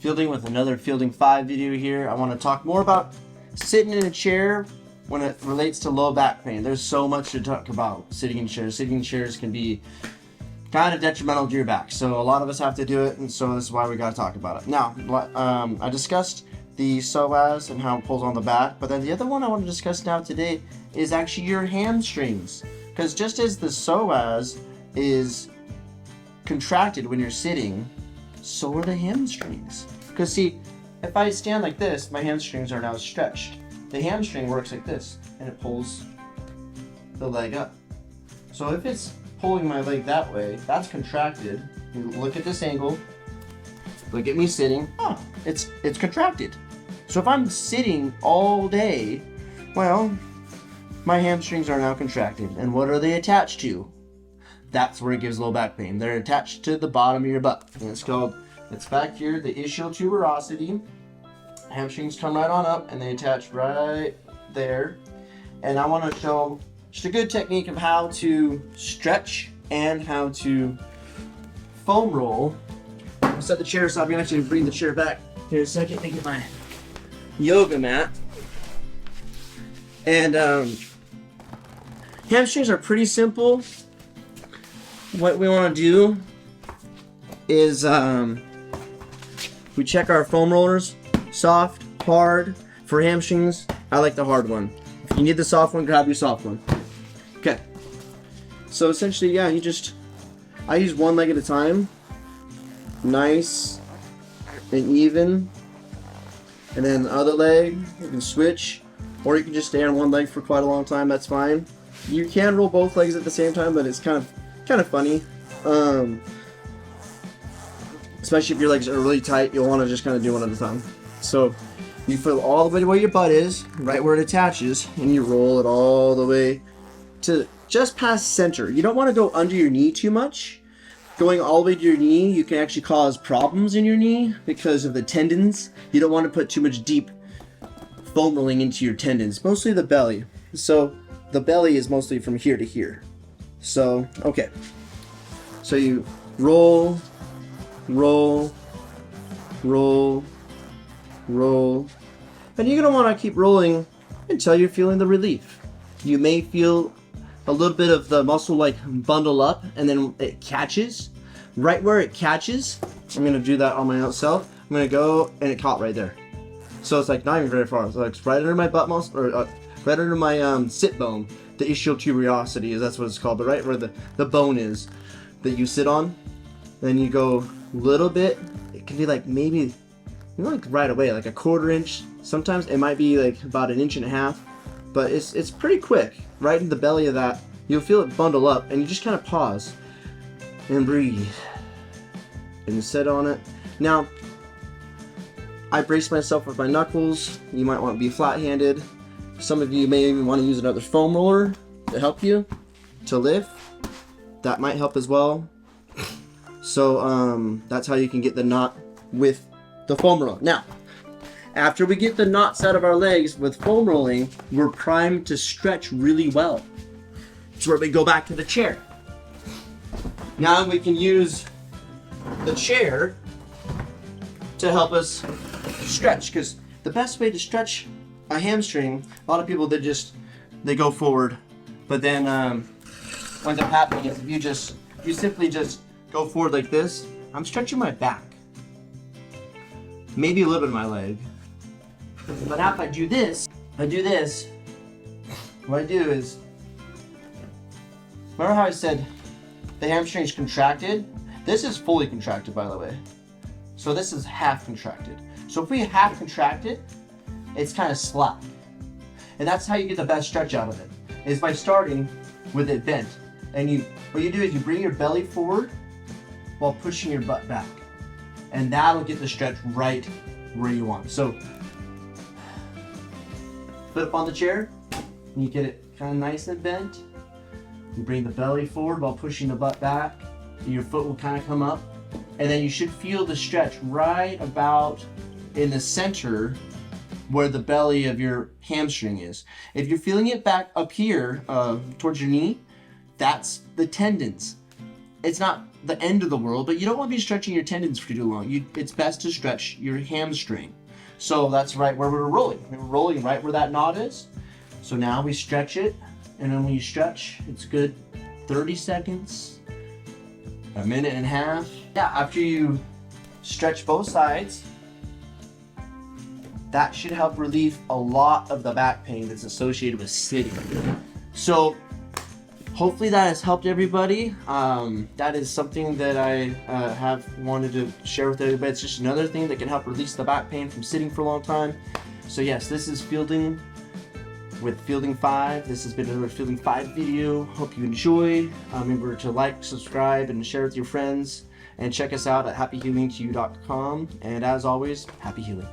Fielding with another Fielding 5 video here. I want to talk more about sitting in a chair when it relates to low back pain. There's so much to talk about sitting in chairs. Sitting in chairs can be kind of detrimental to your back. So a lot of us have to do it, and so this is why we got to talk about it. Now, I discussed the psoas and how it pulls on the back, but then the other one I want to discuss now today is actually your hamstrings. Because just as the psoas is contracted when you're sitting, so are the hamstrings. Because see, if I stand like this, my hamstrings are now stretched. The hamstring works like this, and it pulls the leg up. So if it's pulling my leg that way, that's contracted. You look at this angle, look at me sitting, oh, it's contracted. So if I'm sitting all day, well, my hamstrings are now contracted. And what are they attached to? That's where it gives low back pain. They're attached to the bottom of your butt. And it's back here, the ischial tuberosity. Hamstrings come right on up and they attach right there. And I want to show just a good technique of how to stretch and how to foam roll. I'll set the chair so I'm going to actually bring the chair back here a second and get my yoga mat. And hamstrings are pretty simple. What we want to do is we check our foam rollers, soft, hard. For hamstrings, I like the hard one. If you need the soft one, grab your soft one. Okay. So essentially, yeah, I use one leg at a time. Nice and even. And then the other leg, you can switch, or you can just stay on one leg for quite a long time, that's fine. You can roll both legs at the same time, but it's kind of funny. Especially if your legs are really tight, you'll want to just kind of do one at a time. So you feel all the way to where your butt is, right where it attaches, and you roll it all the way to just past center. You don't want to go under your knee too much. Going all the way to your knee, you can actually cause problems in your knee because of the tendons. You don't want to put too much deep foam rolling into your tendons, mostly the belly. So the belly is mostly from here to here. So, okay. So you roll, roll, roll, roll. And you're going to want to keep rolling until you're feeling the relief. You may feel a little bit of the muscle like bundle up, and then it catches. Right where it catches, I'm going to do that on my own self. I'm going to go, and it caught right there. So it's like not even very far. So it's right under my butt muscle, or right under my sit bone. The ischial tuberosity, that's what it's called, but right where the bone is that you sit on. Then you go a little bit. It can be like maybe, like right away, like a 1/4 inch. Sometimes it might be like about 1.5 inches, but it's pretty quick. Right in the belly of that, you'll feel it bundle up, and you just kind of pause and breathe and sit on it. Now, I brace myself with my knuckles. You might want to be flat-handed. Some of you may even want to use another foam roller to help you to lift. That might help as well. So that's how you can get the knot with the foam roller. Now, after we get the knots out of our legs with foam rolling, we're primed to stretch really well. It's where we go back to the chair. Now we can use the chair to help us stretch, because the best way to stretch a hamstring, a lot of people they go forward, but then what ends up happening is if you simply just go forward like this, I'm stretching my back, maybe a little bit of my leg. But now if I do this, what I do is, remember how I said the hamstring is contracted? This is fully contracted, by the way. So this is half contracted. So if we half contract it, it's kind of slack. And that's how you get the best stretch out of it, is by starting with it bent. And what you do is you bring your belly forward while pushing your butt back. And that'll get the stretch right where you want. So flip on the chair, and you get it kind of nice and bent. You bring the belly forward while pushing the butt back. Your foot will kind of come up. And then you should feel the stretch right about in the center where the belly of your hamstring is. If you're feeling it back up here towards your knee, that's the tendons. it's not the end of the world, but you don't want to be stretching your tendons for too long. It's best to stretch your hamstring. So that's right where we're rolling. We're rolling right where that knot is. So now we stretch it, and then when you stretch, it's good 30 seconds, a minute and a half. Yeah, after you stretch both sides, that should help relieve a lot of the back pain that's associated with sitting. So hopefully that has helped everybody. That is something that I have wanted to share with everybody. It's just another thing that can help release the back pain from sitting for a long time. So yes, this is Fielding with Fielding 5. This has been another Fielding 5 video. Hope you enjoy. Remember to like, subscribe, and share with your friends. And check us out at happyhealingq.com. And as always, happy healing.